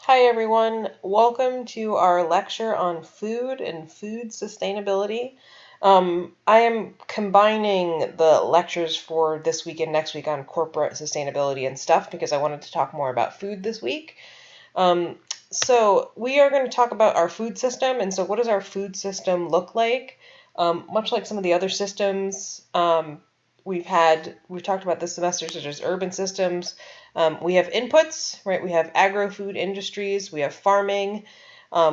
Hi everyone, welcome to our lecture on food and food sustainability. I am combining the lectures for this week and next week on corporate sustainability and stuff because I wanted to talk more about food this week. So we are going to talk about our food system, and so what does our food system look like? Much like some of the other systems we've talked about this semester, such as urban systems. We have inputs, right? We have agro-food industries, we have farming,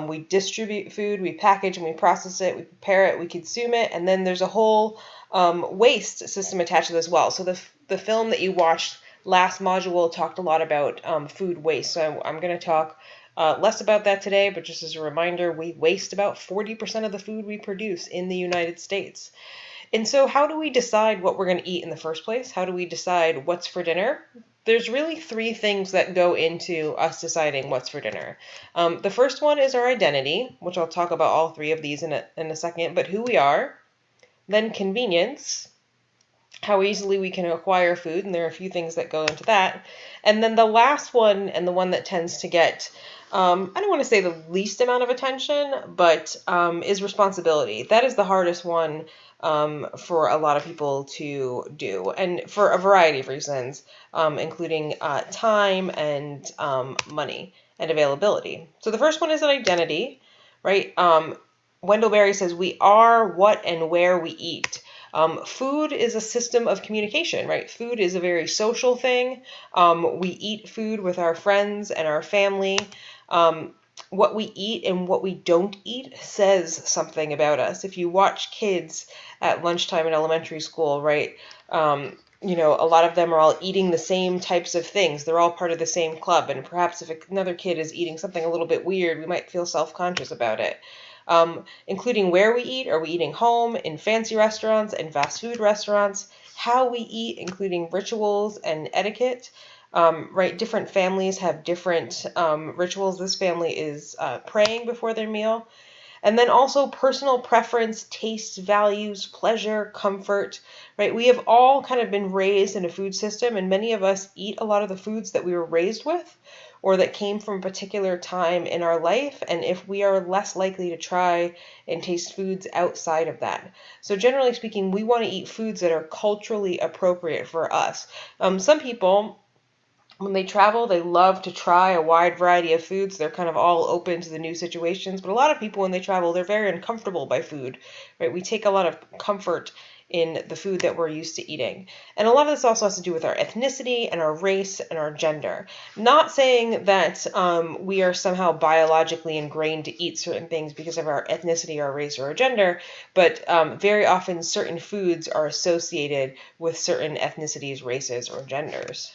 we distribute food, we package and we process it, we prepare it, we consume it, and then there's a whole waste system attached to this as well. So the film that you watched last module talked a lot about food waste, so I'm going to talk less about that today, but just as a reminder, we waste about 40% of the food we produce in the United States. And so how do we decide what we're going to eat in the first place? How do we decide what's for dinner? There's really three things that go into us deciding what's for dinner. The first one is our identity, which I'll talk about all three of these in a second, but who we are. Then convenience, how easily we can acquire food, and there are a few things that go into that. And then the last one, and the one that tends to get, I don't want to say the least amount of attention, but is responsibility. That is the hardest one for a lot of people to do, and for a variety of reasons, including time and money and availability. So the first one is an identity, right? Wendell Berry says, we are what and where we eat. Food is a system of communication, right? Food is a very social thing. We eat food with our friends and our family. What we eat and what we don't eat says something about us. If you watch kids at lunchtime in elementary school, right, a lot of them are all eating the same types of things. They're all part of the same club. And perhaps if another kid is eating something a little bit weird, we might feel self-conscious about it. Including where we eat. Are we eating home, in fancy restaurants, and fast food restaurants? How we eat, including rituals and etiquette. Right, different families have different rituals. This family is praying before their meal. And then also personal preference, taste, values, pleasure, comfort, right? We have all kind of been raised in a food system, and many of us eat a lot of the foods that we were raised with or that came from a particular time in our life, and if we are less likely to try and taste foods outside of that. So generally speaking, we want to eat foods that are culturally appropriate for us. Some people, when they travel, they love to try a wide variety of foods. They're kind of all open to the new situations. But a lot of people, when they travel, they're very uncomfortable by food, right? We take a lot of comfort in the food that we're used to eating. And a lot of this also has to do with our ethnicity and our race and our gender. Not saying that we are somehow biologically ingrained to eat certain things because of our ethnicity, our race, or our gender, but very often certain foods are associated with certain ethnicities, races, or genders.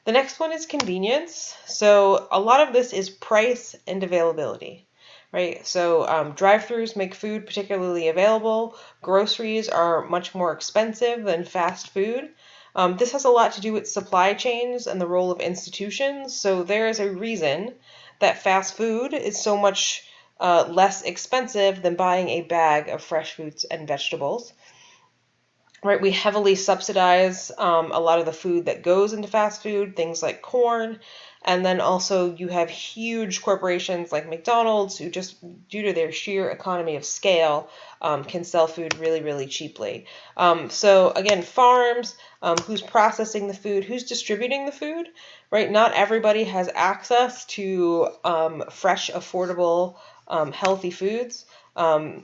The next one is convenience. So a lot of this is price and availability, right? So drive-thrus make food particularly available. Groceries are much more expensive than fast food. This has a lot to do with supply chains and the role of institutions. So there is a reason that fast food is so much less expensive than buying a bag of fresh fruits and vegetables. Right, we heavily subsidize a lot of the food that goes into fast food, things like corn. And then also you have huge corporations like McDonald's who just, due to their sheer economy of scale, can sell food really, really cheaply. So again, farms, who's processing the food, who's distributing the food, right? Not everybody has access to fresh, affordable, healthy foods,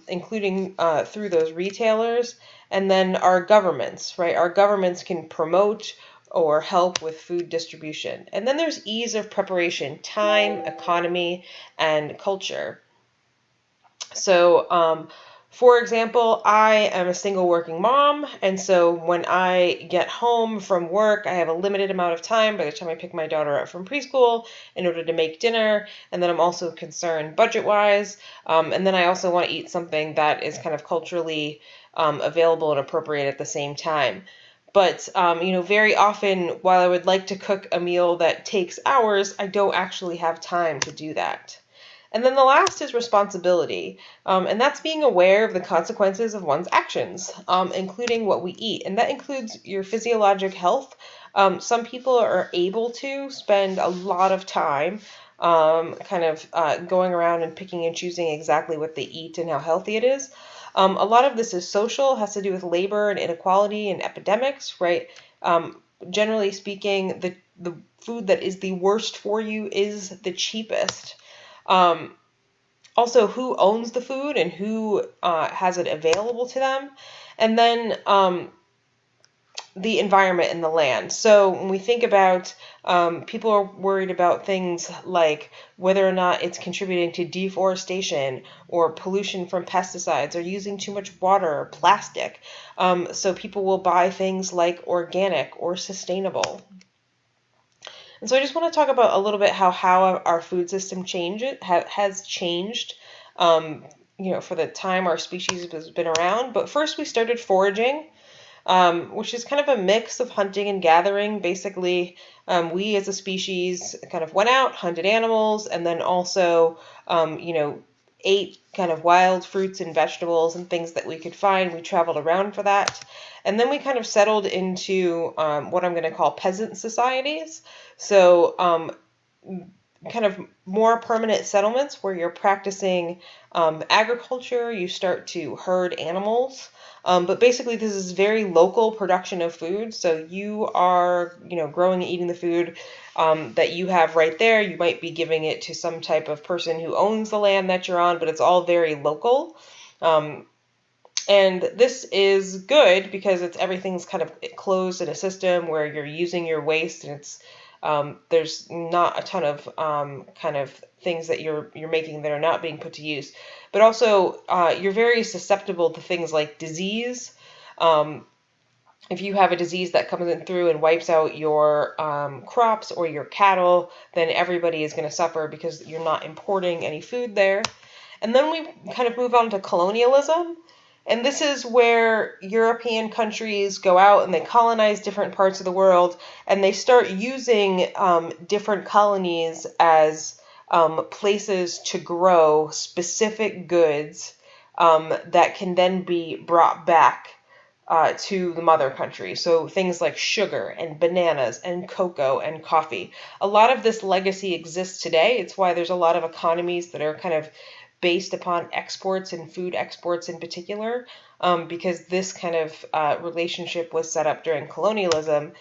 including through those retailers. And then our governments, right? Our governments can promote or help with food distribution. And then there's ease of preparation, time, economy, and culture. So, for example, I am a single working mom, and so when I get home from work, I have a limited amount of time by the time I pick my daughter up from preschool in order to make dinner, and then I'm also concerned budget-wise, and then I also want to eat something that is kind of culturally available and appropriate at the same time. But, very often, while I would like to cook a meal that takes hours, I don't actually have time to do that. And then the last is responsibility, and that's being aware of the consequences of one's actions, including what we eat. And that includes your physiologic health. Some people are able to spend a lot of time kind of going around and picking and choosing exactly what they eat and how healthy it is. A lot of this is social, has to do with labor and inequality and epidemics, right? Generally speaking, the food that is the worst for you is the cheapest. Um, Also, who owns the food and who has it available to them. And then the environment and the land. So when we think about people are worried about things like whether or not it's contributing to deforestation or pollution from pesticides or using too much water or plastic. So people will buy things like organic or sustainable. And so I just want to talk about a little bit how our food system has changed, um, for the time our species has been around. But first we started foraging, which is kind of a mix of hunting and gathering. Basically, we as a species kind of went out, hunted animals, and then also, ate kind of wild fruits and vegetables and things that we could find. We traveled around for that. And then we kind of settled into what I'm going to call peasant societies. So, kind of more permanent settlements where you're practicing agriculture, you start to herd animals. But basically, this is very local production of food. So you are, growing and eating the food that you have right there. You might be giving it to some type of person who owns the land that you're on, but it's all very local. And this is good because everything's kind of closed in a system where you're using your waste, and there's not a ton of kind of things that you're making that are not being put to use. But also, you're very susceptible to things like disease. If you have a disease that comes in through and wipes out your crops or your cattle, then everybody is going to suffer because you're not importing any food there. And then we kind of move on to colonialism. And this is where European countries go out and they colonize different parts of the world, and they start using different colonies as places to grow specific goods that can then be brought back to the mother country. So things like sugar and bananas and cocoa and coffee. A lot of this legacy exists today. It's why there's a lot of economies that are kind of based upon exports and food exports in particular, because this kind of relationship was set up during colonialism.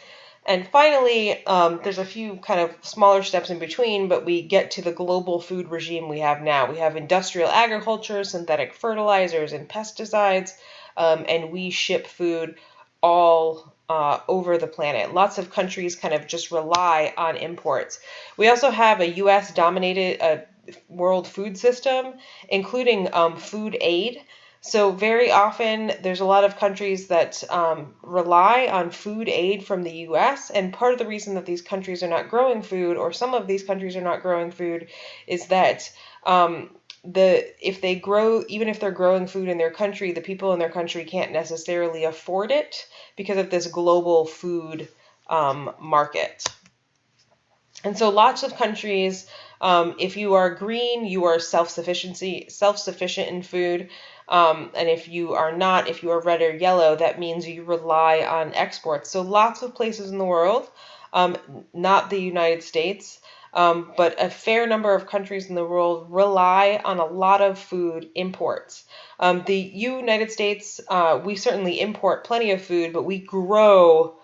And finally, there's a few kind of smaller steps in between, but we get to the global food regime we have now. We have industrial agriculture, synthetic fertilizers, and pesticides, and we ship food all over the planet. Lots of countries kind of just rely on imports. We also have a U.S. dominated world food system, including food aid. So very often there's a lot of countries that rely on food aid from the U.S. And part of the reason that these countries are not growing food, or some of these countries are not growing food, is that if they grow, even if they're growing food in their country, the people in their country can't necessarily afford it because of this global food market. And so lots of countries, if you are green, you are self-sufficient in food. And if you are not, if you are red or yellow, that means you rely on exports. So lots of places in the world, not the United States, but a fair number of countries in the world rely on a lot of food imports. The United States, we certainly import plenty of food, but we grow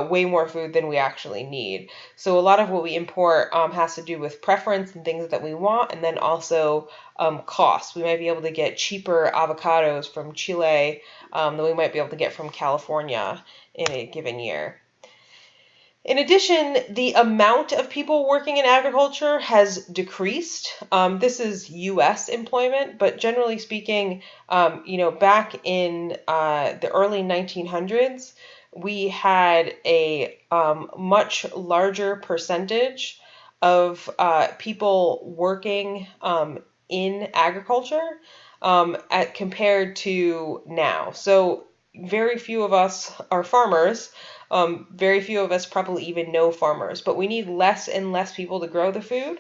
way more food than we actually need. So a lot of what we import has to do with preference and things that we want, and then also cost. We might be able to get cheaper avocados from Chile than we might be able to get from California in a given year. In addition, the amount of people working in agriculture has decreased. This is U.S. employment, but generally speaking, back in the early 1900s, we had a much larger percentage of people working in agriculture compared to now. So very few of us are farmers. Very few of us probably even know farmers, but we need less and less people to grow the food.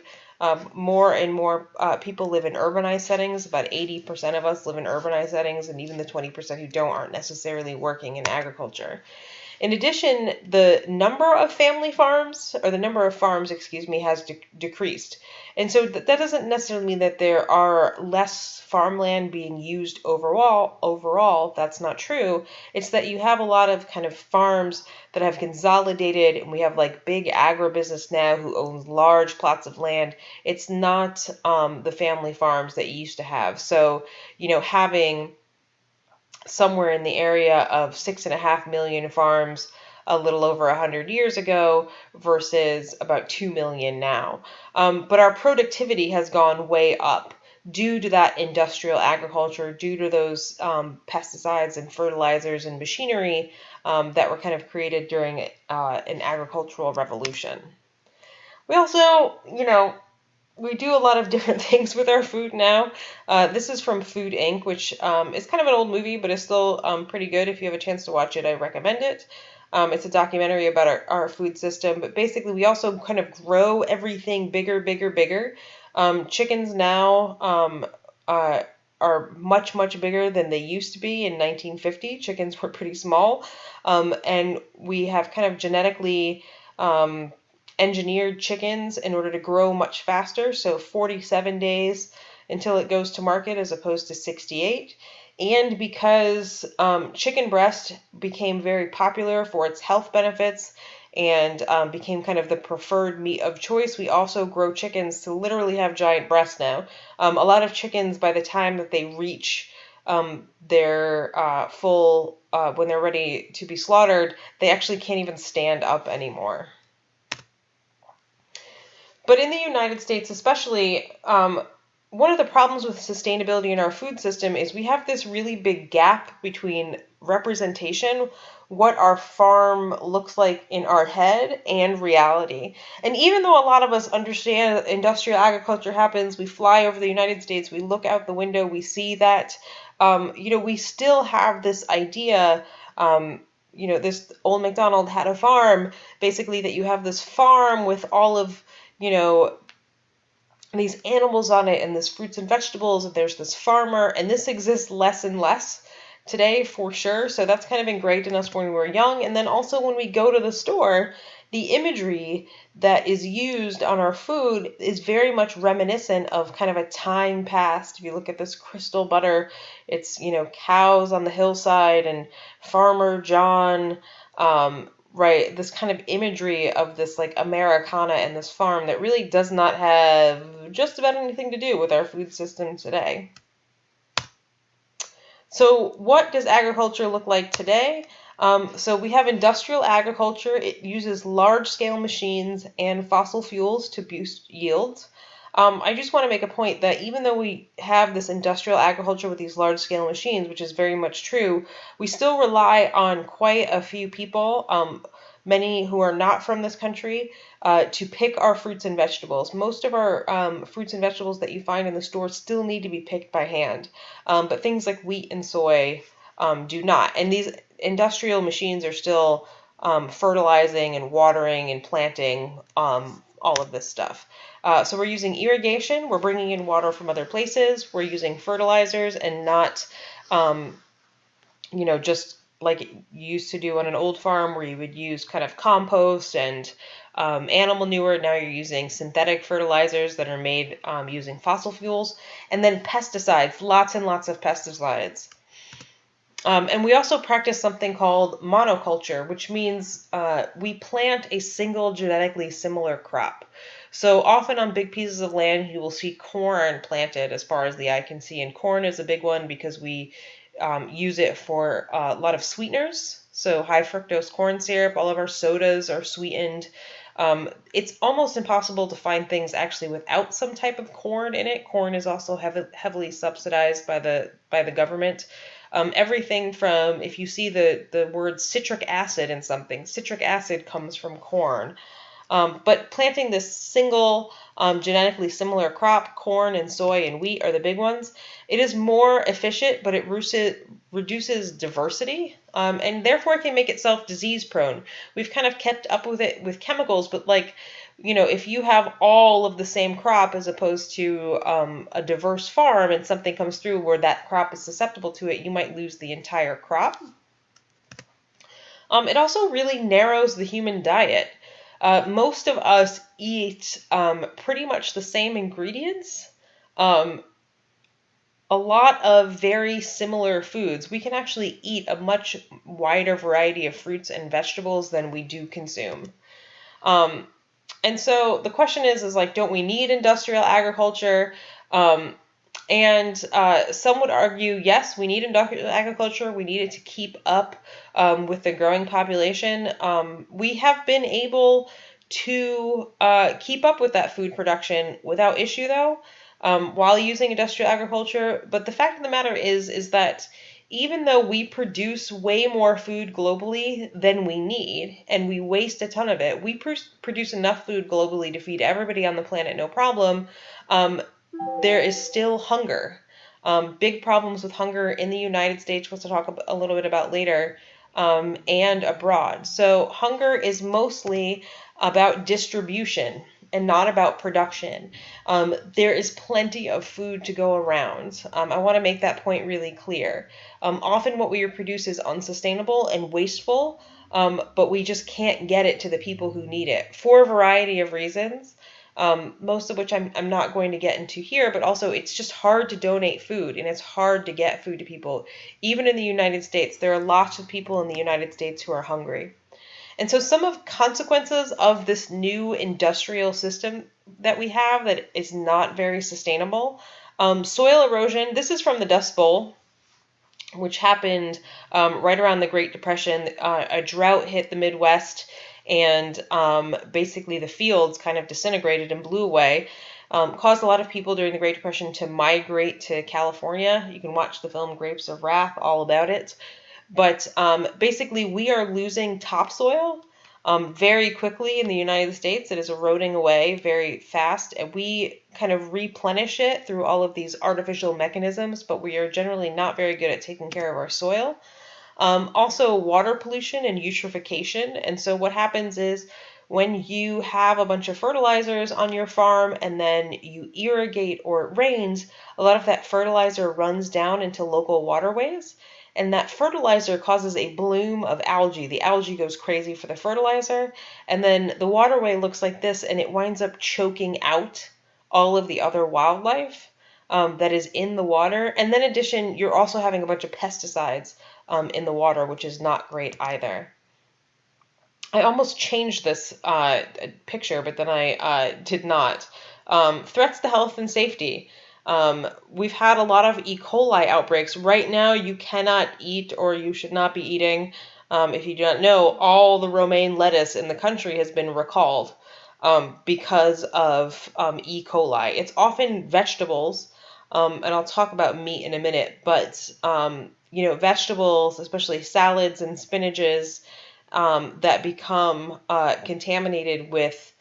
More and more people live in urbanized settings. About 80% of us live in urbanized settings, and even the 20% who don't aren't necessarily working in agriculture. In addition, the number of family farms, or the number of farms, excuse me, has decreased. And so that doesn't necessarily mean that there are less farmland being used overall. That's not true. It's that you have a lot of kind of farms that have consolidated, and we have like big agribusiness now who owns large plots of land. It's not the family farms that you used to have. So, having somewhere in the area of 6.5 million farms a little over 100 years ago versus about 2 million now. But our productivity has gone way up due to that industrial agriculture, due to those pesticides and fertilizers and machinery that were kind of created during an agricultural revolution. We also, we do a lot of different things with our food now. This is from Food Inc., which is kind of an old movie, but is still pretty good. If you have a chance to watch it, I recommend it. It's a documentary about our food system, but basically we also kind of grow everything bigger, bigger, bigger. Chickens now are much, much bigger than they used to be in 1950. Chickens were pretty small, and we have kind of genetically engineered chickens in order to grow much faster, so 47 days until it goes to market as opposed to 68. And because chicken breast became very popular for its health benefits and became kind of the preferred meat of choice, we also grow chickens to literally have giant breasts now. A lot of chickens, by the time that they reach their full, when they're ready to be slaughtered, they actually can't even stand up anymore. But in the United States especially, one of the problems with sustainability in our food system is we have this really big gap between representation, what our farm looks like in our head, and reality. And even though a lot of us understand that industrial agriculture happens, we fly over the United States, we look out the window, we see that, we still have this idea, this old MacDonald had a farm, basically that you have this farm with all of these animals on it and this fruits and vegetables, and there's this farmer, and this exists less and less today for sure. So that's kind of ingrained in us when we were young. And then also when we go to the store, the imagery that is used on our food is very much reminiscent of kind of a time past. If you look at this crystal butter, it's, cows on the hillside and Farmer John, right, this kind of imagery of this like Americana and this farm that really does not have just about anything to do with our food system today. So what does agriculture look like today? So we have industrial agriculture. It uses large-scale machines and fossil fuels to boost yields. I just want to make a point that even though we have this industrial agriculture with these large-scale machines, which is very much true, we still rely on quite a few people, many who are not from this country, to pick our fruits and vegetables. Most of our fruits and vegetables that you find in the store still need to be picked by hand, but things like wheat and soy do not. And these industrial machines are still fertilizing and watering and planting all of this stuff. So we're using irrigation, we're bringing in water from other places, we're using fertilizers and not, just like you used to do on an old farm where you would use kind of compost and animal manure. Now you're using synthetic fertilizers that are made using fossil fuels. And then pesticides, lots and lots of pesticides. And we also practice something called monoculture, which means we plant a single genetically similar crop. So often on big pieces of land, you will see corn planted as far as the eye can see. And corn is a big one because we use it for a lot of sweeteners. So high fructose corn syrup, all of our sodas are sweetened. It's almost impossible to find things actually without some type of corn in it. Corn is also heavily subsidized by the government. Everything from, if you see the word citric acid in something, citric acid comes from corn. But planting this single genetically similar crop, corn and soy and wheat are the big ones. It is more efficient, but it reduces diversity, and therefore it can make itself disease prone. We've kind of kept up with it with chemicals, but if you have all of the same crop as opposed to a diverse farm and something comes through where that crop is susceptible to it, you might lose the entire crop. It also really narrows the human diet. Most of us eat pretty much the same ingredients, um, a lot of very similar foods. We can actually eat a much wider variety of fruits and vegetables than we do consume. Um, and so the question is like, don't we need industrial agriculture? Um, and some would argue, yes, we need industrial agriculture. We need it to keep up with the growing population. We have been able to keep up with that food production without issue, though, while using industrial agriculture. But the fact of the matter is that even though we produce way more food globally than we need, and we waste a ton of it, we produce enough food globally to feed everybody on the planet, no problem. There is still hunger. Big problems with hunger in the United States, which we'll talk a little bit about later, and abroad. So hunger is mostly about distribution and not about production. There is plenty of food to go around. I want to make that point really clear. Often what we produce is unsustainable and wasteful, but we just can't get it to the people who need it for a variety of reasons. Most of which I'm not going to get into here, but also it's just hard to donate food and it's hard to get food to people. Even in the United States, there are lots of people in the United States who are hungry. And so some of consequences of this new industrial system that we have that is not very sustainable. Soil erosion, this is from the Dust Bowl, which happened right around the Great Depression. A drought hit the Midwest, and basically the fields kind of disintegrated and blew away. Caused a lot of people during the Great Depression to migrate to California. You can watch the film Grapes of Wrath, all about it. But basically, we are losing topsoil very quickly in the United States. It is eroding away very fast, and we kind of replenish it through all of these artificial mechanisms, but we are generally not very good at taking care of our soil. Also, water pollution and eutrophication. And so what happens is when you have a bunch of fertilizers on your farm and then you irrigate or it rains, a lot of that fertilizer runs down into local waterways. And that fertilizer causes a bloom of algae. The algae goes crazy for the fertilizer. And then the waterway looks like this, and it winds up choking out all of the other wildlife that is in the water. And then in addition, you're also having a bunch of pesticides in the water, which is not great either. I almost changed this picture, but then I did not. Threats to health and safety. We've had a lot of E. coli outbreaks. Right now, you cannot eat, or you should not be eating, if you do not know, all the romaine lettuce in the country has been recalled because of E. coli. It's often vegetables, and I'll talk about meat in a minute, but vegetables, especially salads and spinaches, that become contaminated with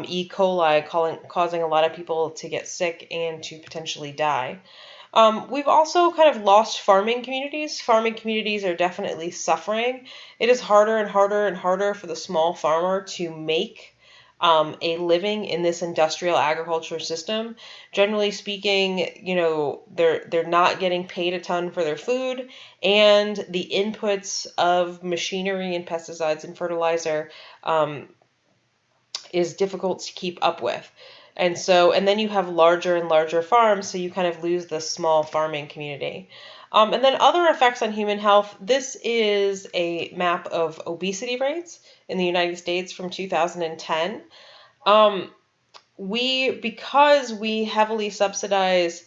E. coli, causing a lot of people to get sick and to potentially die. We've also kind of lost farming communities. Farming communities are definitely suffering. It is harder and harder and harder for the small farmer to make a living in this industrial agriculture system. Generally speaking, they're not getting paid a ton for their food, and the inputs of machinery and pesticides and fertilizer is difficult to keep up with. And then you have larger and larger farms, so you kind of lose the small farming community. And then other effects on human health. This is a map of obesity rates in the United States from 2010. Because we heavily subsidize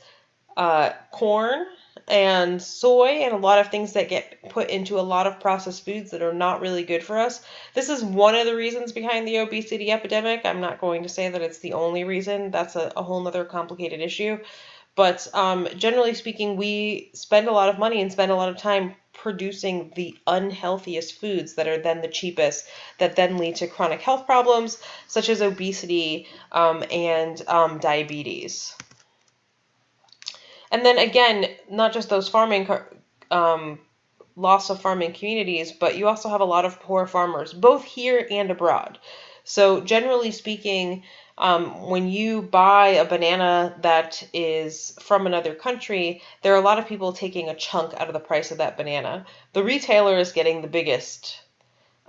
corn and soy and a lot of things that get put into a lot of processed foods that are not really good for us. This is one of the reasons behind the obesity epidemic. I'm not going to say that it's the only reason. That's a whole other complicated issue. But generally speaking, we spend a lot of money and spend a lot of time producing the unhealthiest foods that are then the cheapest, that then lead to chronic health problems such as obesity and diabetes. And then again, not just those loss of farming communities, but you also have a lot of poor farmers, both here and abroad. So generally speaking, when you buy a banana that is from another country, there are a lot of people taking a chunk out of the price of that banana. The retailer is getting the biggest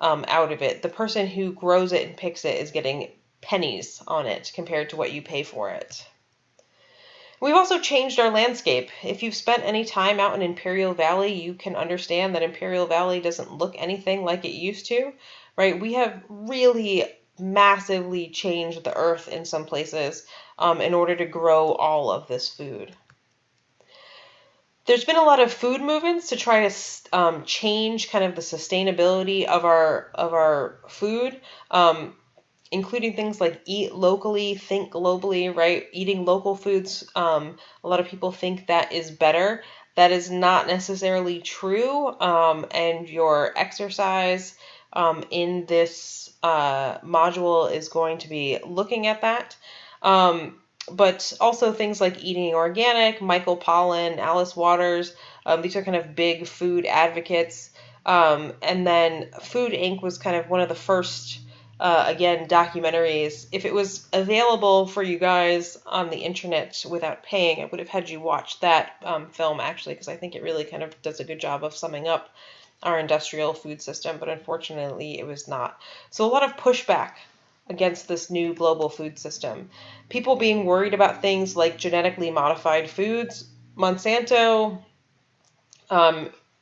out of it. The person who grows it and picks it is getting pennies on it compared to what you pay for it. We've also changed our landscape. If you've spent any time out in Imperial Valley, you can understand that Imperial Valley doesn't look anything like it used to, right? We have really massively changed the earth in some places in order to grow all of this food. There's been a lot of food movements to try to change kind of the sustainability of our food, including things like eat locally, think globally, right? Eating local foods, a lot of people think that is better. That is not necessarily true, and your exercise in this module is going to be looking at that. But also things like eating organic, Michael Pollan, Alice Waters, these are kind of big food advocates. And then Food Inc. was kind of one of the first, again, documentaries. If it was available for you guys on the internet without paying, I would have had you watch that film, actually, because I think it really kind of does a good job of summing up our industrial food system, but unfortunately it was not. So a lot of pushback against this new global food system. People being worried about things like genetically modified foods. Monsanto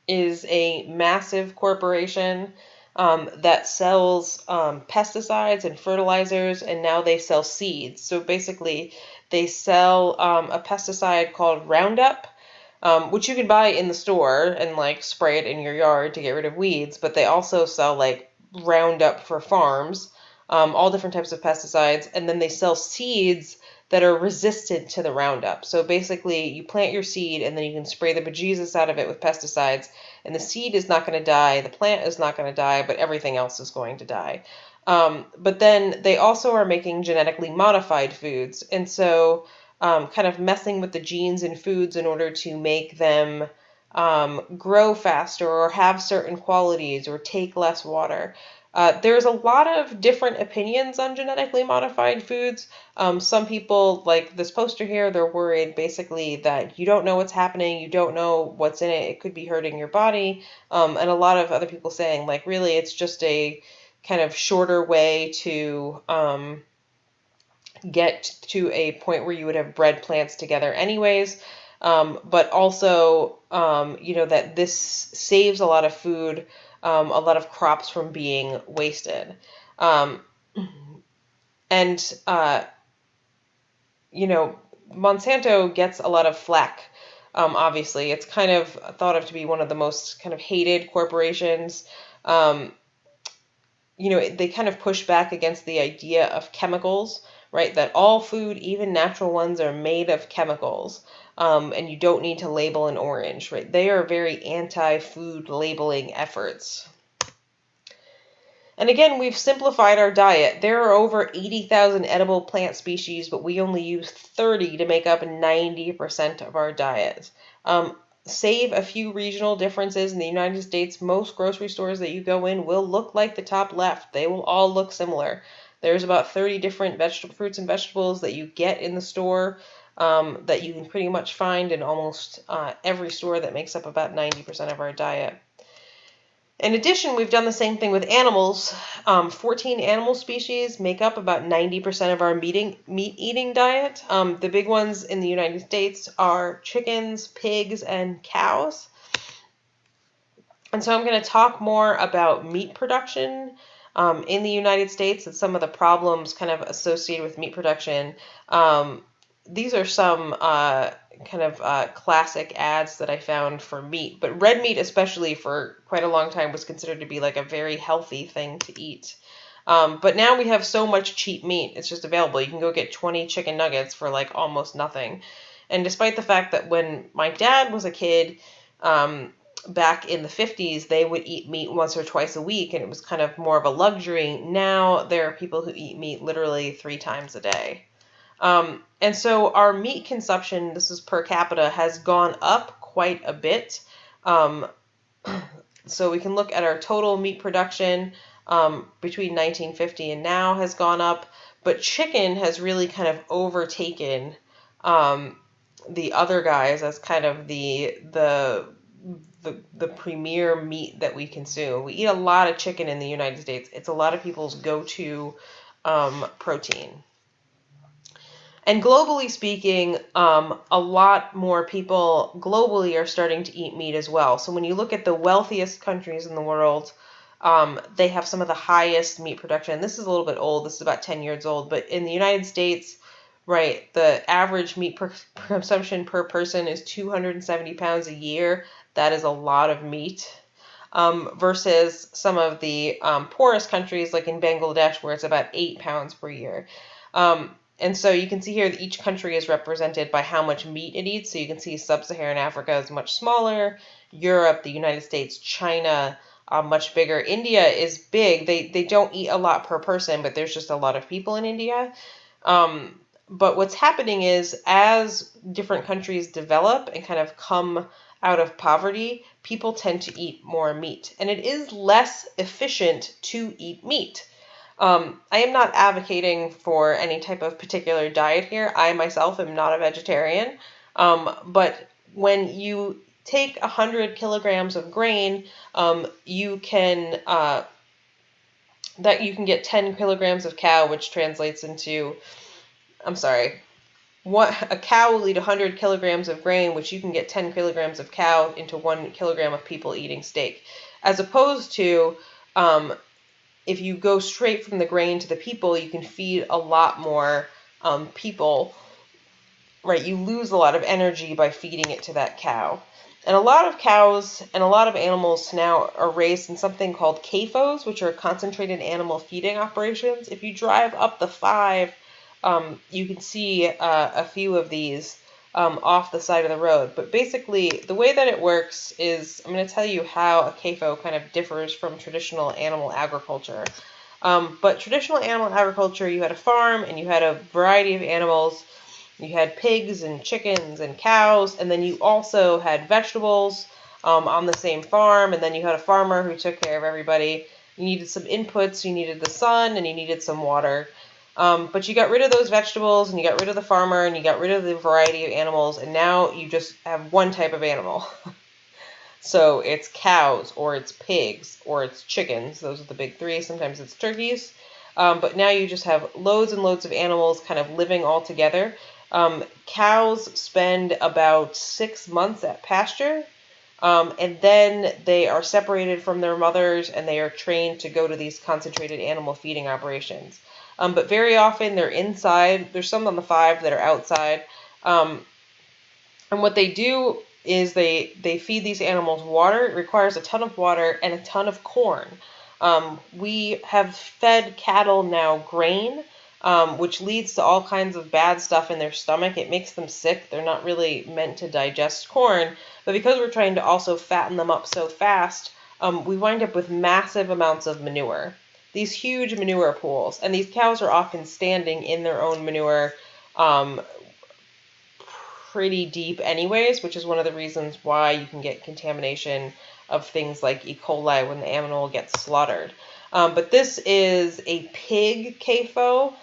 is a massive corporation that sells pesticides and fertilizers, and now they sell seeds. So basically, they sell a pesticide called Roundup, which you can buy in the store and like spray it in your yard to get rid of weeds, but they also sell like Roundup for farms, all different types of pesticides, and then they sell seeds that are resistant to the Roundup. So basically, you plant your seed and then you can spray the bejesus out of it with pesticides, and the seed is not going to die, the plant is not going to die, but everything else is going to die. But then they also are making genetically modified foods, and so kind of messing with the genes in foods in order to make them grow faster or have certain qualities or take less water. There's a lot of different opinions on genetically modified foods. Some people, like this poster here, they're worried basically that you don't know what's happening, you don't know what's in it, it could be hurting your body. And a lot of other people saying, like, really, it's just a kind of shorter way to get to a point where you would have bred plants together anyways. But also, that this saves a lot of food, a lot of crops from being wasted. And Monsanto gets a lot of flack. Obviously, it's kind of thought of to be one of the most kind of hated corporations. They kind of push back against the idea of chemicals, right? That all food, even natural ones, are made of chemicals. And you don't need to label an orange, right? They are very anti-food labeling efforts. And again, we've simplified our diet. There are over 80,000 edible plant species, but we only use 30 to make up 90% of our diet. Save a few regional differences in the United States, most grocery stores that you go in will look like the top left. They will all look similar. There's about 30 different fruits and vegetables that you get in the store that you can pretty much find in almost every store that makes up about 90% of our diet. In addition, we've done the same thing with animals. 14 animal species make up about 90% of our meat-eating diet. The big ones in the United States are chickens, pigs, and cows. And so I'm going to talk more about meat production in the United States and some of the problems kind of associated with meat production. These are some classic ads that I found for meat, but red meat especially for quite a long time was considered to be like a very healthy thing to eat. But now we have so much cheap meat, it's just available. You can go get 20 chicken nuggets for like almost nothing. And despite the fact that when my dad was a kid, back in the 50s, they would eat meat once or twice a week, and it was kind of more of a luxury. Now there are people who eat meat literally 3 times a day. And so our meat consumption, this is per capita, has gone up quite a bit. So we can look at our total meat production between 1950 and now has gone up, but chicken has really kind of overtaken the other guys as kind of the the premier meat that we consume. We eat a lot of chicken in the United States. It's a lot of people's go-to protein. And globally speaking, a lot more people globally are starting to eat meat as well. So when you look at the wealthiest countries in the world, they have some of the highest meat production. This is a little bit old. This is about 10 years old. But in the United States, right, the average meat consumption per person is 270 pounds a year. That is a lot of meat. Versus some of the poorest countries, like in Bangladesh, where it's about 8 pounds per year. And so you can see here that each country is represented by how much meat it eats. So you can see sub-Saharan Africa is much smaller, Europe, the United States, China, much bigger. India is big. They don't eat a lot per person, but there's just a lot of people in India. But what's happening is as different countries develop and kind of come out of poverty, people tend to eat more meat. And it is less efficient to eat meat. I am not advocating for any type of particular diet here. I myself am not a vegetarian. But when you take 100 kilograms of grain, you can get 10 kilograms of cow, which translates into, a cow will eat 100 kilograms of grain, which you can get 10 kilograms of cow into 1 kilogram of people eating steak. As opposed to, if you go straight from the grain to the people, you can feed a lot more people, right? You lose a lot of energy by feeding it to that cow. And a lot of cows and a lot of animals now are raised in something called CAFOs, which are concentrated animal feeding operations. If you drive up the 5, you can see a few of these off the side of the road. But basically, the way that it works is, I'm going to tell you how a CAFO kind of differs from traditional animal agriculture. But traditional animal agriculture, you had a farm and you had a variety of animals. You had pigs and chickens and cows, and then you also had vegetables on the same farm, and then you had a farmer who took care of everybody. You needed some inputs, you needed the sun, and you needed some water. But you got rid of those vegetables, and you got rid of the farmer, and you got rid of the variety of animals, and now you just have one type of animal. So it's cows, or it's pigs, or it's chickens. Those are the big 3. Sometimes it's turkeys. But now you just have loads and loads of animals kind of living all together. Cows spend about 6 months at pasture, and then they are separated from their mothers, and they are trained to go to these concentrated animal feeding operations. But very often they're inside. There's some on the 5 that are outside. And what they do is they feed these animals water. It requires a ton of water and a ton of corn. We have fed cattle now grain, which leads to all kinds of bad stuff in their stomach. It makes them sick. They're not really meant to digest corn. But because we're trying to also fatten them up so fast, we wind up with massive amounts of manure. These huge manure pools. And these cows are often standing in their own manure pretty deep anyways, which is one of the reasons why you can get contamination of things like E. coli when the animal gets slaughtered. But this is a pig CAFO.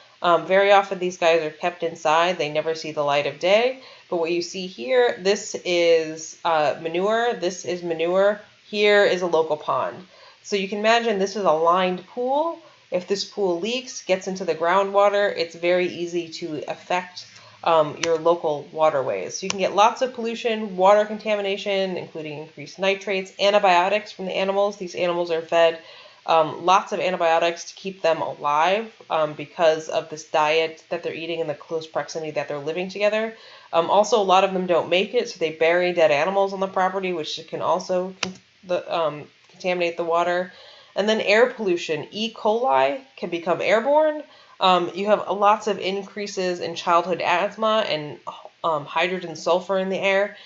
Very often these guys are kept inside. They never see the light of day. But what you see here, this is manure. This is manure. Here is a local pond. So you can imagine this is a lined pool. If this pool leaks, gets into the groundwater, it's very easy to affect your local waterways. So you can get lots of pollution, water contamination, including increased nitrates, antibiotics from the animals. These animals are fed lots of antibiotics to keep them alive because of this diet that they're eating and the close proximity that they're living together. Also, a lot of them don't make it, so they bury dead animals on the property, which can also contaminate the water. And then air pollution. E. coli can become airborne. You have lots of increases in childhood asthma and hydrogen sulfur in the air,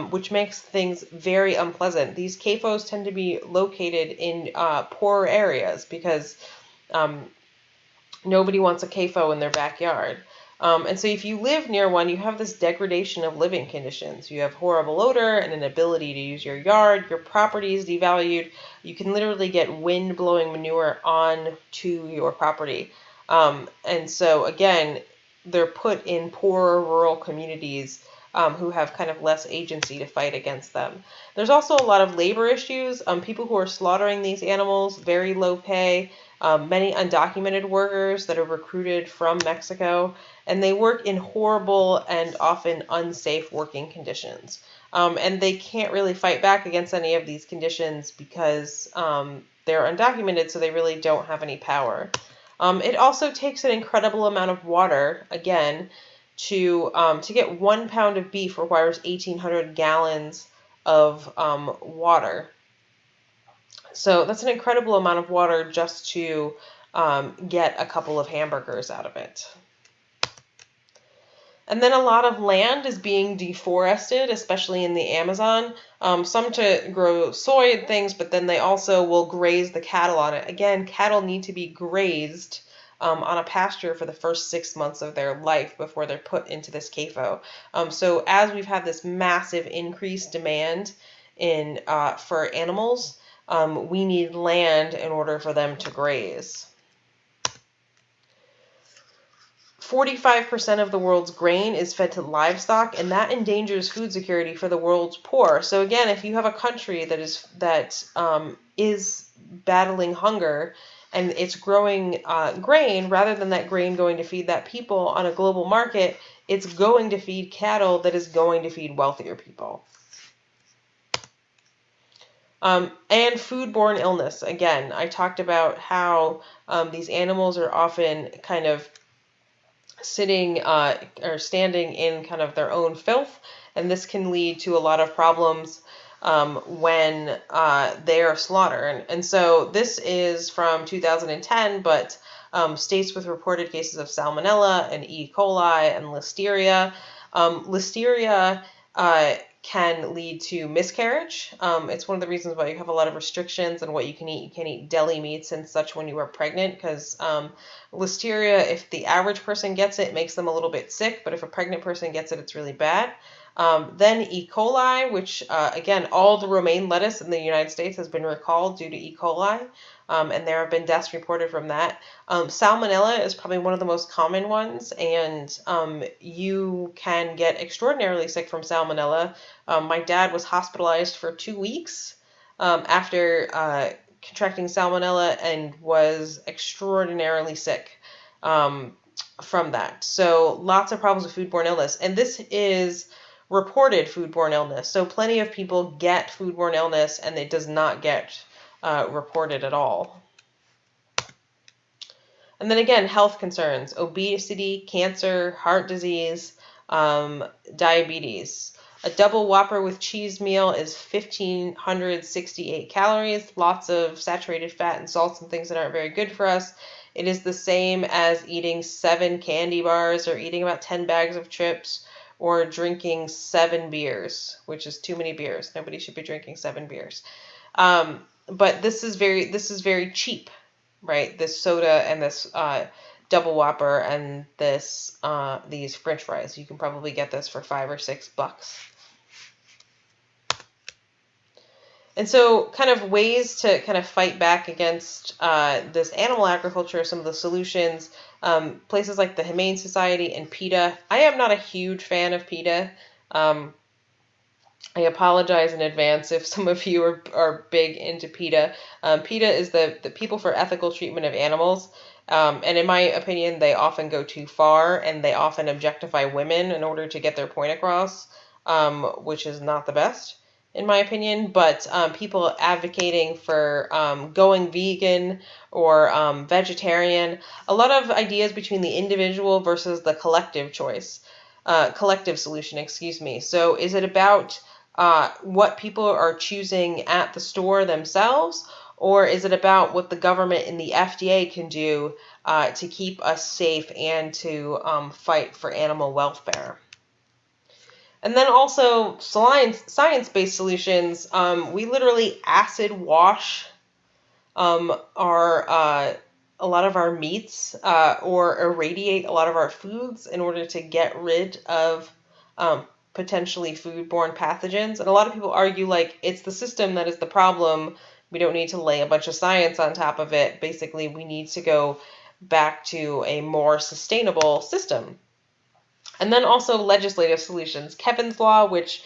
which makes things very unpleasant. These CAFOs tend to be located in poorer areas because nobody wants a CAFO in their backyard. And so if you live near one, you have this degradation of living conditions. You have horrible odor and an inability to use your yard. Your property is devalued. You can literally get wind blowing manure onto your property. And so again, they're put in poorer rural communities who have kind of less agency to fight against them. There's also a lot of labor issues. People who are slaughtering these animals, very low pay, many undocumented workers that are recruited from Mexico, and they work in horrible and often unsafe working conditions. And they can't really fight back against any of these conditions because they're undocumented, so they really don't have any power. It also takes an incredible amount of water, again, to get 1 pound of beef requires 1,800 gallons of water. So that's an incredible amount of water just to get a couple of hamburgers out of it. And then a lot of land is being deforested, especially in the Amazon. Some to grow soy and things, but then they also will graze the cattle on it. Again, cattle need to be grazed on a pasture for the first 6 months of their life before they're put into this CAFO. So as we've had this massive increased demand for animals, we need land in order for them to graze. 45% of the world's grain is fed to livestock, and that endangers food security for the world's poor. So again, if you have a country that is battling hunger and it's growing grain, rather than that grain going to feed that people on a global market, it's going to feed cattle that is going to feed wealthier people. And foodborne illness. Again, I talked about how these animals are often kind of sitting or standing in kind of their own filth, and this can lead to a lot of problems when they are slaughtered. And so this is from 2010, but states with reported cases of salmonella and E. coli and listeria. Listeria can lead to miscarriage. It's one of the reasons why you have a lot of restrictions on what you can eat. You can't eat deli meats and such when you are pregnant, because listeria, if the average person gets it, makes them a little bit sick, but if a pregnant person gets it, it's really bad. Then E. coli, which again, all the romaine lettuce in the United States has been recalled due to E. coli, and there have been deaths reported from that. Salmonella is probably one of the most common ones, and you can get extraordinarily sick from salmonella. My dad was hospitalized for 2 weeks after contracting salmonella and was extraordinarily sick from that. So lots of problems with foodborne illness, and this is reported foodborne illness. So plenty of people get foodborne illness and it does not get reported at all. And then again, health concerns: obesity, cancer, heart disease, diabetes. A double Whopper with cheese meal is 1,568 calories, lots of saturated fat and salts and things that aren't very good for us. It is the same as eating 7 candy bars or eating about 10 bags of chips or drinking 7 beers, which is too many beers. Nobody should be drinking 7 beers. But this is very cheap, right? This soda and this double Whopper and these French fries. You can probably get this for $5 or $6. And so kind of ways to kind of fight back against this animal agriculture, some of the solutions, places like the Humane Society and PETA. I am not a huge fan of PETA. I apologize in advance if some of you are big into PETA. PETA is the People for Ethical Treatment of Animals. And in my opinion, they often go too far, and they often objectify women in order to get their point across, which is not the best, in my opinion. But people advocating for going vegan or vegetarian, a lot of ideas between the individual versus the collective solution, excuse me. So is it about what people are choosing at the store themselves, or is it about what the government and the FDA can do to keep us safe and to fight for animal welfare? And then also science-based solutions. We literally acid wash a lot of our meats or irradiate a lot of our foods in order to get rid of potentially foodborne pathogens. And a lot of people argue like it's the system that is the problem. We don't need to lay a bunch of science on top of it. Basically, we need to go back to a more sustainable system. And then also legislative solutions. Kevin's Law, which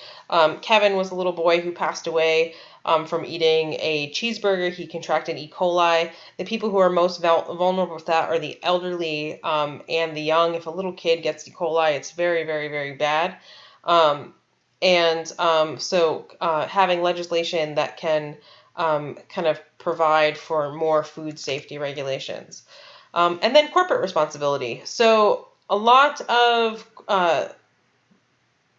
Kevin was a little boy who passed away from eating a cheeseburger. He contracted E. coli. The people who are most vulnerable with that are the elderly and the young. If a little kid gets E. coli, it's very, very, very bad. So having legislation that can kind of provide for more food safety regulations. And then corporate responsibility. So a lot of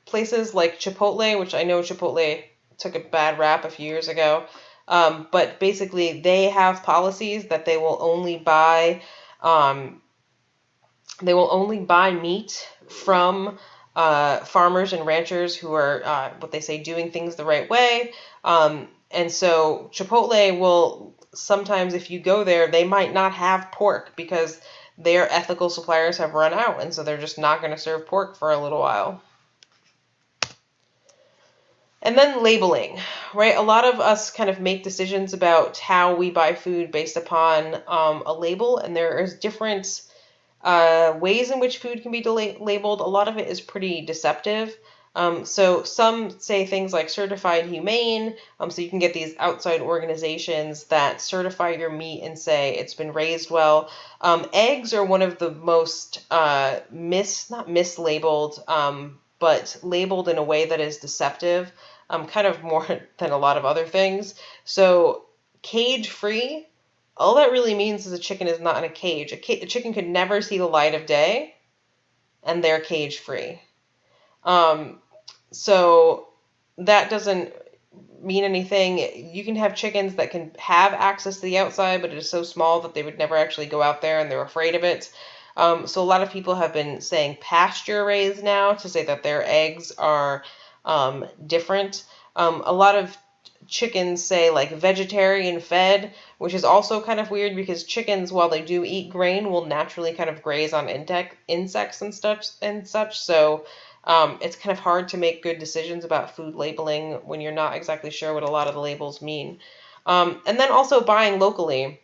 places like Chipotle, which I know Chipotle took a bad rap a few years ago, but basically they have policies that they will only buy meat from farmers and ranchers who are what they say doing things the right way. And so Chipotle will sometimes, if you go there, they might not have pork because their ethical suppliers have run out, and so they're just not going to serve pork for a little while. And then labeling, right? A lot of us kind of make decisions about how we buy food based upon a label, and there is different ways in which food can be labeled. A lot of it is pretty deceptive. So some say things like certified humane, so you can get these outside organizations that certify your meat and say it's been raised well. Eggs are one of the most not mislabeled, but labeled in a way that is deceptive, kind of more than a lot of other things. So cage-free, all that really means is a chicken is not in a cage. A chicken could never see the light of day, and they're cage-free. So that doesn't mean anything. You can have chickens that can have access to the outside, but it is so small that they would never actually go out there and they're afraid of it. So a lot of people have been saying pasture raised now to say that their eggs are different. A lot of chickens say like vegetarian fed, which is also kind of weird because chickens, while they do eat grain, will naturally kind of graze on insects and such. So it's kind of hard to make good decisions about food labeling when you're not exactly sure what a lot of the labels mean. And then also buying locally.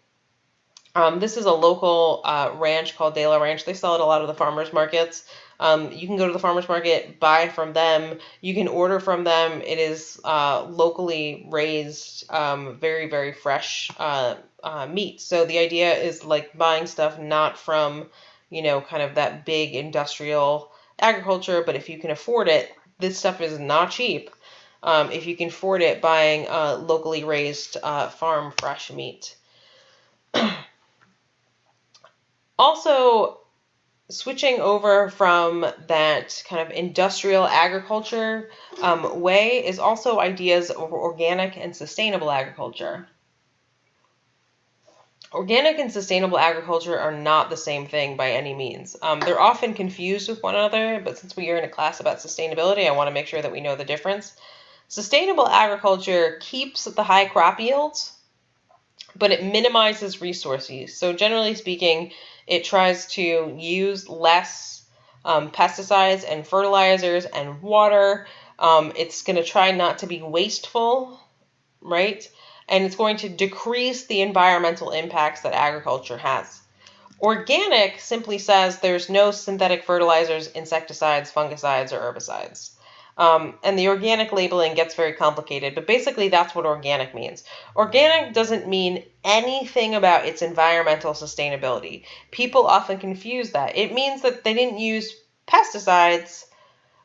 This is a local ranch called De La Ranch. They sell at a lot of the farmers markets. You can go to the farmers market, buy from them. You can order from them. It is locally raised, very, very fresh meat. So the idea is like buying stuff not from, kind of that big industrial agriculture, but if you can afford it, this stuff is not cheap. If you can afford it, buying locally raised farm fresh meat. Also, switching over from that kind of industrial agriculture way is also ideas of organic and sustainable agriculture. Organic and sustainable agriculture are not the same thing by any means. They're often confused with one another, but since we are in a class about sustainability, I want to make sure that we know the difference. Sustainable agriculture keeps the high crop yields, but it minimizes resource use. So generally speaking, it tries to use less pesticides and fertilizers and water. It's going to try not to be wasteful, right? And it's going to decrease the environmental impacts that agriculture has. Organic simply says there's no synthetic fertilizers, insecticides, fungicides, or herbicides. And the organic labeling gets very complicated, but basically that's what organic means. Organic doesn't mean anything about its environmental sustainability. People often confuse that. It means that they didn't use pesticides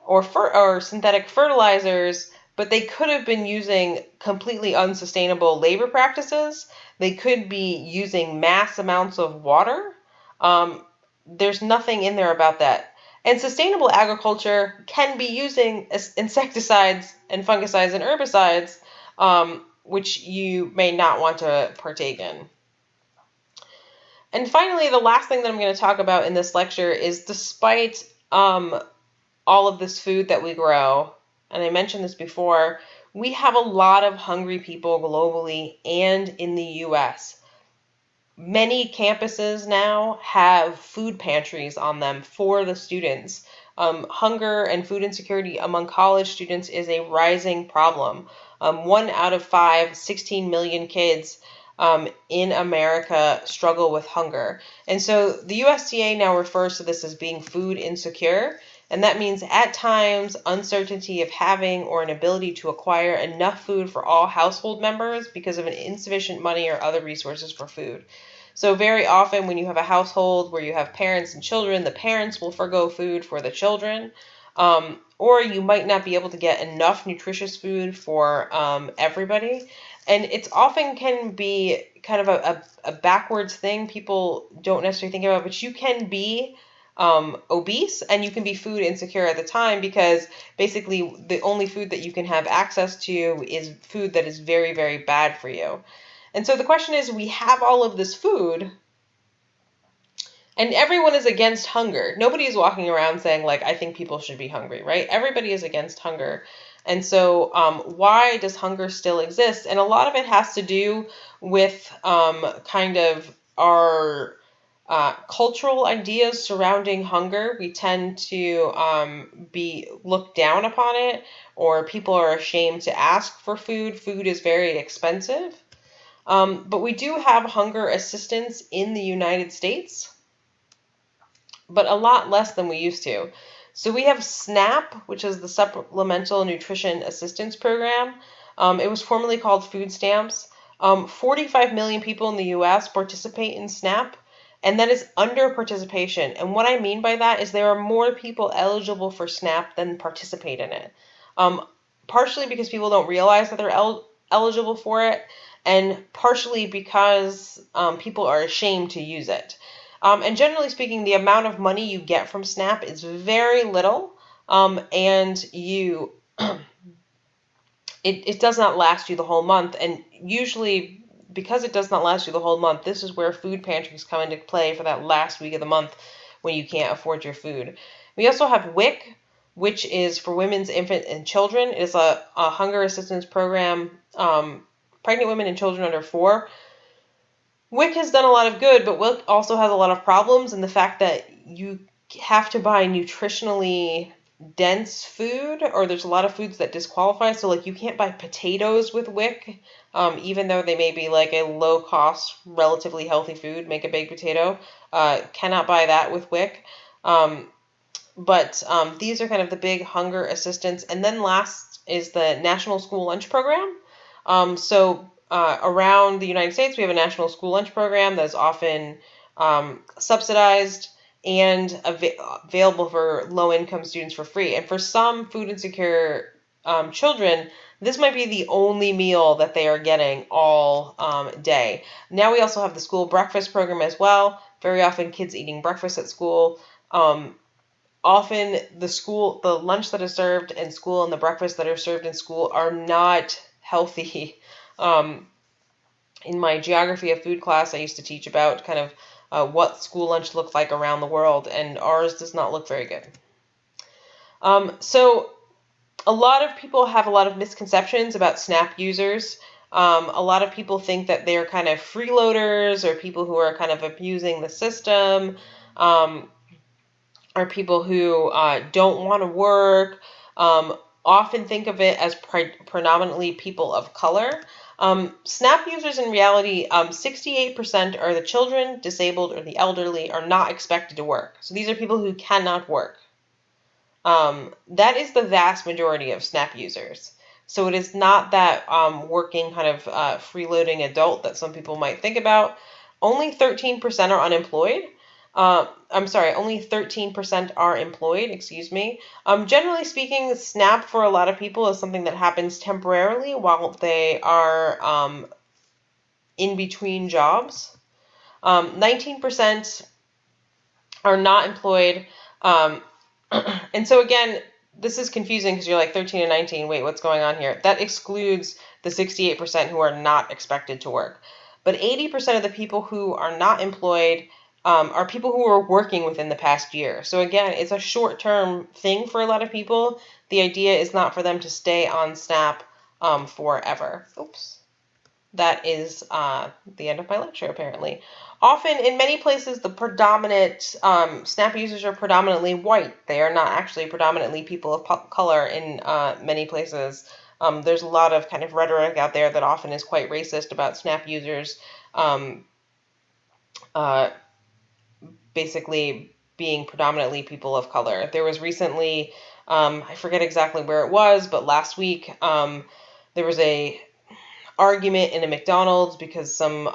or synthetic fertilizers, but they could have been using completely unsustainable labor practices. They could be using mass amounts of water. There's nothing in there about that. And sustainable agriculture can be using insecticides and fungicides and herbicides, which you may not want to partake in. And finally, the last thing that I'm going to talk about in this lecture is despite all of this food that we grow, and I mentioned this before, we have a lot of hungry people globally and in the US. Many campuses now have food pantries on them for the students. Hunger and food insecurity among college students is a rising problem. 1 out of 5, 16 million kids in America struggle with hunger. And so the USDA now refers to this as being food insecure. And that means at times uncertainty of having or an ability to acquire enough food for all household members because of an insufficient money or other resources for food. So very often when you have a household where you have parents and children, the parents will forgo food for the children. Or you might not be able to get enough nutritious food for everybody. And it's often can be kind of a backwards thing people don't necessarily think about, but you can be obese and you can be food insecure at the time because basically the only food that you can have access to is food that is very, very bad for you. And so the question is, we have all of this food and everyone is against hunger. Nobody is walking around saying, like, I think people should be hungry, right? Everybody is against hunger. And so why does hunger still exist? And a lot of it has to do with kind of our cultural ideas surrounding hunger. We tend to be looked down upon it, or people are ashamed to ask for food. Food is very expensive. But we do have hunger assistance in the United States, but a lot less than we used to. So we have SNAP, which is the Supplemental Nutrition Assistance Program. It was formerly called food stamps. 45 million people in the US participate in SNAP, and that is under participation. And what I mean by that is there are more people eligible for SNAP than participate in it. Partially because people don't realize that they're eligible for it, and partially because people are ashamed to use it. And generally speaking, the amount of money you get from SNAP is very little, and it does not last you the whole month. And usually, because it does not last you the whole month, this is where food pantries come into play for that last week of the month when you can't afford your food. We also have WIC, which is for women's, infant, and children. It is a hunger assistance program, pregnant women and children under 4. WIC has done a lot of good, but WIC also has a lot of problems in the fact that you have to buy nutritionally dense food, or there's a lot of foods that disqualify. So like you can't buy potatoes with WIC, even though they may be like a low cost, relatively healthy food, make a baked potato. Cannot buy that with WIC. But these are kind of the big hunger assistance. And then last is the National School Lunch Program. Around the United States, we have a national school lunch program that is often subsidized and available for low-income students for free. And for some food insecure children, this might be the only meal that they are getting all day. Now we also have the school breakfast program as well. Very often kids eating breakfast at school. Often the lunch that is served in school and the breakfast that are served in school are not healthy. In my geography of food class, I used to teach about kind of what school lunch looked like around the world, and ours does not look very good. So a lot of people have a lot of misconceptions about SNAP users. A lot of people think that they're kind of freeloaders or people who are kind of abusing the system, or people who don't want to work. Often think of it as predominantly people of color. SNAP users in reality, 68% are the children, disabled, or the elderly are not expected to work. So these are people who cannot work. That is the vast majority of SNAP users. So it is not that working kind of freeloading adult that some people might think about. Only 13% are unemployed. Only 13% are employed, excuse me. Generally speaking, SNAP for a lot of people is something that happens temporarily while they are in between jobs. 19% are not employed. And so again, this is confusing because you're like 13 and 19, wait, what's going on here? That excludes the 68% who are not expected to work. But 80% of the people who are not employed are people who are working within the past year. So again, it's a short-term thing for a lot of people. The idea is not for them to stay on SNAP forever. Oops. That is the end of my lecture, apparently. Often, in many places, the predominant SNAP users are predominantly white. They are not actually predominantly people of color in many places. There's a lot of kind of rhetoric out there that often is quite racist about SNAP users. Basically being predominantly people of color. There was recently, I forget exactly where it was, but last week there was a argument in a McDonald's because some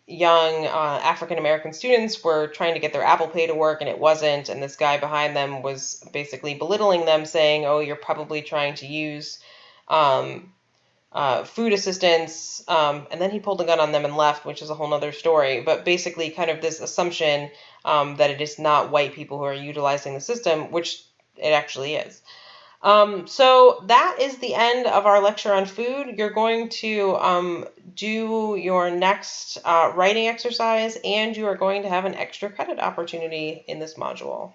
young African American students were trying to get their Apple Pay to work and it wasn't, and this guy behind them was basically belittling them, saying, "Oh, you're probably trying to use um, food assistance," and then he pulled a gun on them and left, which is a whole nother story. But basically, kind of this assumption that it is not white people who are utilizing the system, which it actually is. So that is the end of our lecture on food. You're going to do your next writing exercise, and you are going to have an extra credit opportunity in this module.